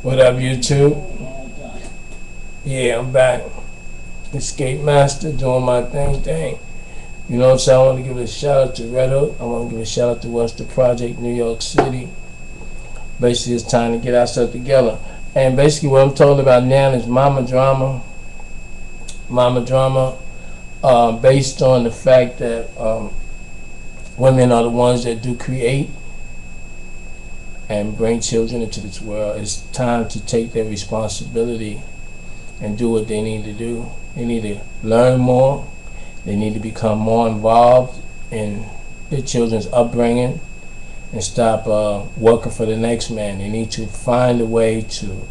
What up, YouTube? Yeah, I'm back. Escape Master, doing my thing. You know what I'm saying? I want to give a shout out to Red Hook. I want to give a shout out to What's the Project, New York City. Basically, it's time to get ourselves together. And basically, what I'm talking about now is mama drama. Mama drama, based on the fact that women are the ones that do create and bring children into this world. It's time to take their responsibility and do what they need to do. They need to learn more. They need to become more involved in their children's upbringing and stop working for the next man. They need to find a way to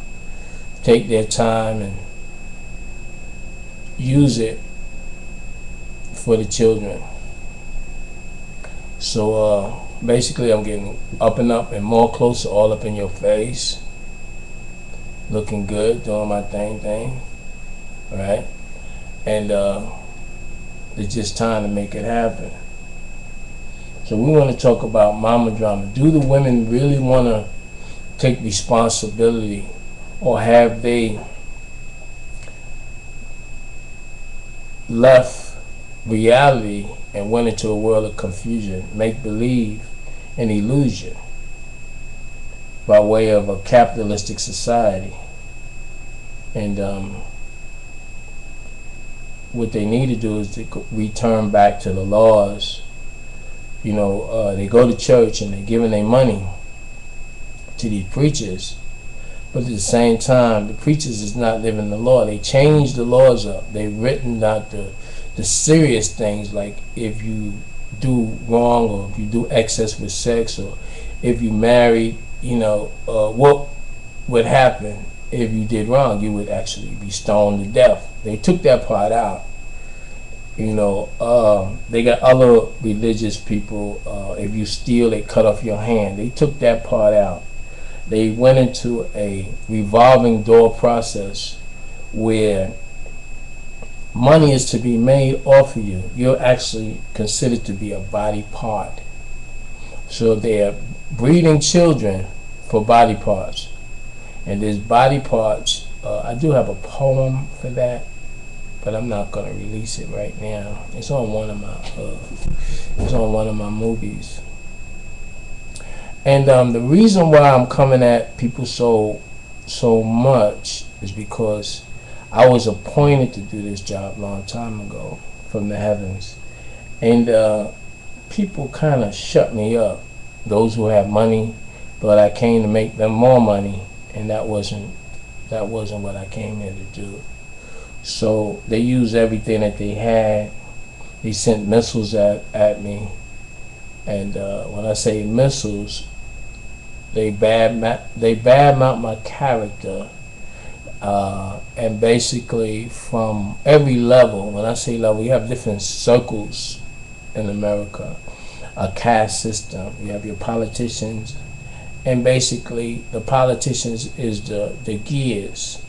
take their time and use it for the children. So basically, I'm getting up and more closer, all up in your face, looking good, doing my thing, right? And it's just time to make it happen. So we want to talk about mama drama. Do the women really want to take responsibility, or have they left reality and went into a world of confusion, make believe, and illusion by way of a capitalistic society? And what they need to do is to return back to the laws. You know, they go to church and they're giving their money to these preachers, but at the same time, the preachers is not living the law. They changed the laws up. They've written out the serious things, like if you do wrong, or if you do excess with sex, or if you marry, you know, what would happen if you did wrong? You would actually be stoned to death. They took that part out. You know, they got other religious people, if you steal, they cut off your hand. They took that part out. They went into a revolving door process where money is to be made off of you. You're actually considered to be a body part. So they're breeding children for body parts. And there's body parts. I do have a poem for that, but I'm not going to release it right now. It's on one of my movies. And the reason why I'm coming at people so much is because I was appointed to do this job a long time ago from the heavens, and people kind of shut me up. Those who have money, but I came to make them more money, and that wasn't what I came here to do. So they used everything that they had. They sent missiles at me, and when I say missiles, they badmouth my character, and basically from every level. When I say level, you have different circles in America, a caste system. You have your politicians, and basically the politicians is the gears,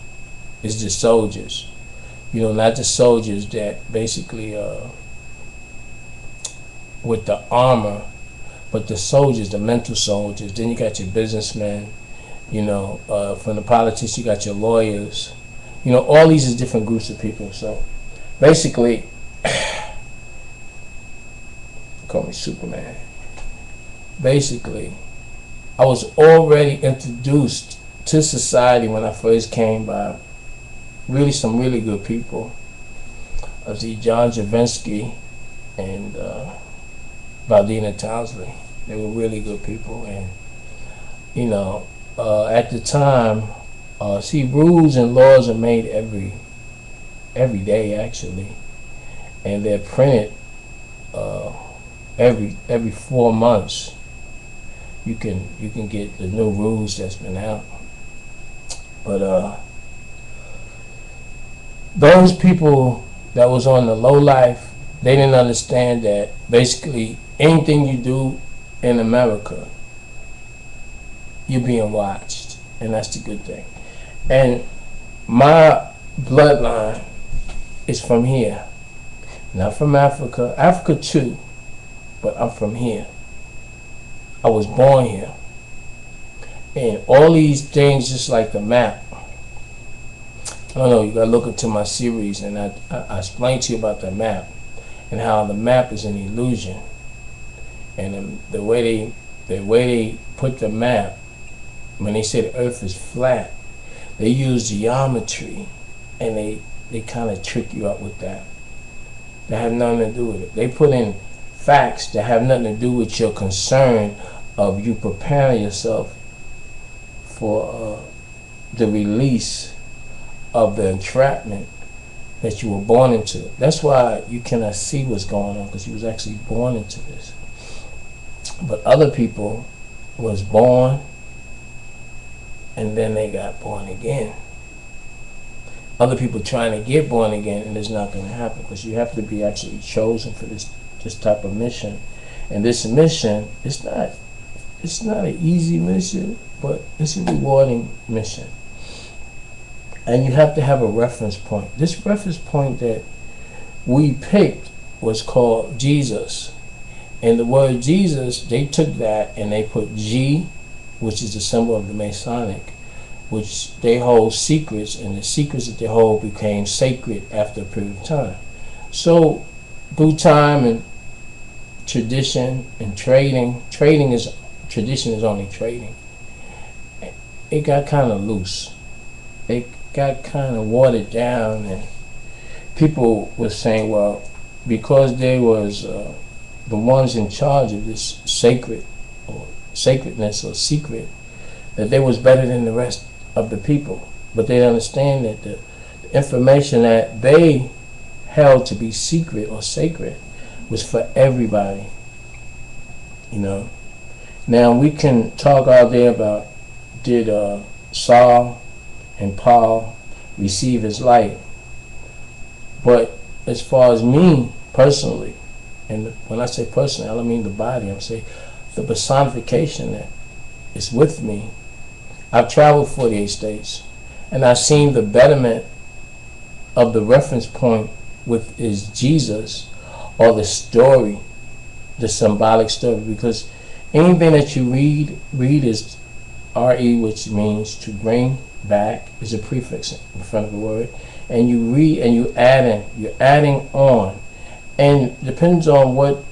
is the soldiers. You know, not the soldiers that basically with the armor, but the soldiers, the mental soldiers. Then you got your businessmen, you know, from the politics you got your lawyers. You know, all these is different groups of people. So basically, call me Superman. Basically, I was already introduced to society when I first came by some really good people. I see John Javinsky and Valdina Townsley. They were really good people, and you know, at the time, see, rules and laws are made every day actually, and they're printed every 4 months. You can get the new rules that's been out, but those people that was on the low life, they didn't understand that basically anything you do in America, you're being watched, and that's the good thing. And my bloodline is from here, not from Africa. Africa too, but I'm from here. I was born here. And all these things, just like the map. I don't know, you gotta look into my series, and I explained to you about the map and how the map is an illusion. And the way they put the map, when they say the earth is flat, they use geometry, and they kind of trick you up with that. That have nothing to do with it. They put in facts that have nothing to do with your concern of you preparing yourself for the release of the entrapment that you were born into. That's why you cannot see what's going on, because you was actually born into this. But other people was born and then they got born again. Other people trying to get born again, and it's not going to happen, because you have to be actually chosen for this type of mission. And this mission, it's not an easy mission, but it's a rewarding mission. And you have to have a reference point. This reference point that we picked was called Jesus. And the word Jesus, they took that and they put G, which is the symbol of the Masonic, which they hold secrets, and the secrets that they hold became sacred after a period of time. So through time and tradition and tradition is only trading. It got kind of loose. It got kind of watered down, and people were saying, well, because they was the ones in charge of this sacredness or secret, that they was better than the rest of the people. But they understand that the information that they held to be secret or sacred was for everybody. You know. Now we can talk all day about, did Saul and Paul receive his light? But as far as me personally, and when I say personally, I don't mean the body, I'm saying the personification that is with me. I've traveled 48 states, and I've seen the betterment of the reference point with is Jesus, or the story, the symbolic story, because anything that you read is RE, which means to bring back, is a prefix in front of the word, and you read and you're adding on, and it depends on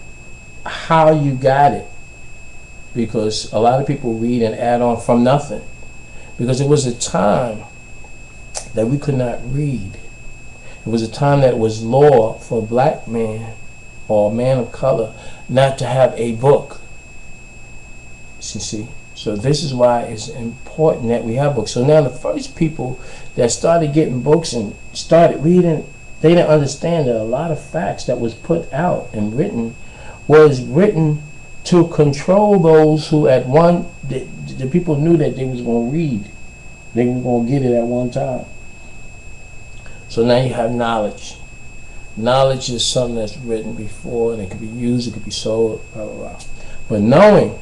how you got it, because a lot of people read and add on from nothing, because it was a time that we could not read. It was a time that it was law for a black man or a man of color not to have a book. You see? So this is why it's important that we have books. So now the first people that started getting books and started reading, they didn't understand that a lot of facts that was put out and written was written to control those who the people knew that they was going to read. They were going to get it at one time. So now you have knowledge. Knowledge is something that's written before, and it could be used, it could be sold, blah, blah, blah. But knowing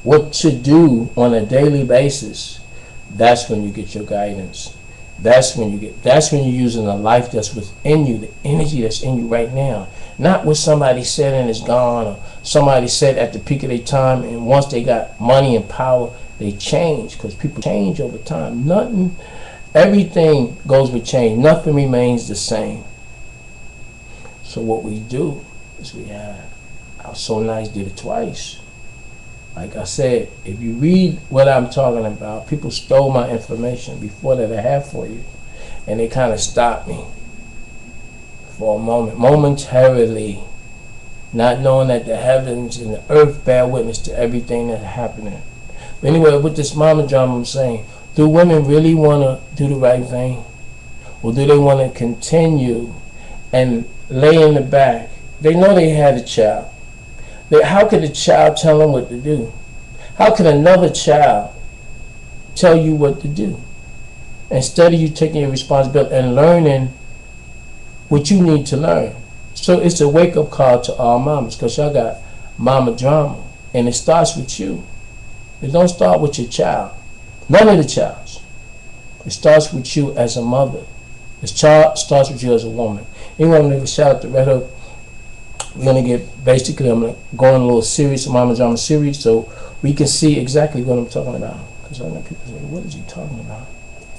what to do on a daily basis, that's when you get your guidance. That's when you're using the life that's within you, the energy that's in you right now. Not what somebody said and is gone, or somebody said at the peak of their time, and once they got money and power, they change, because people change over time. Everything goes with change. Nothing remains the same. So what we do is we have, I was so nice, did it twice. Like I said, if you read what I'm talking about, people stole my information before that I had for you, and they kind of stopped me for a moment, momentarily, not knowing that the heavens and the earth bear witness to everything that's happening. But anyway, with this mama drama, I'm saying, do women really want to do the right thing? Or do they want to continue and lay in the back? They know they had a child. How could a child tell them what to do? How could another child tell you what to do? Instead of you taking your responsibility and learning what you need to learn. So it's a wake-up call to all mamas, because y'all got mama drama. And it starts with you. It don't start with your child. None of the childs. It starts with you as a mother. It starts with you as a woman. Anyone want to give a shout out to Red Hook we're gonna get, basically, I'm gonna go on a little series, Mama Jama series, so we can see exactly what I'm talking about. Because I know people say, what is he talking about?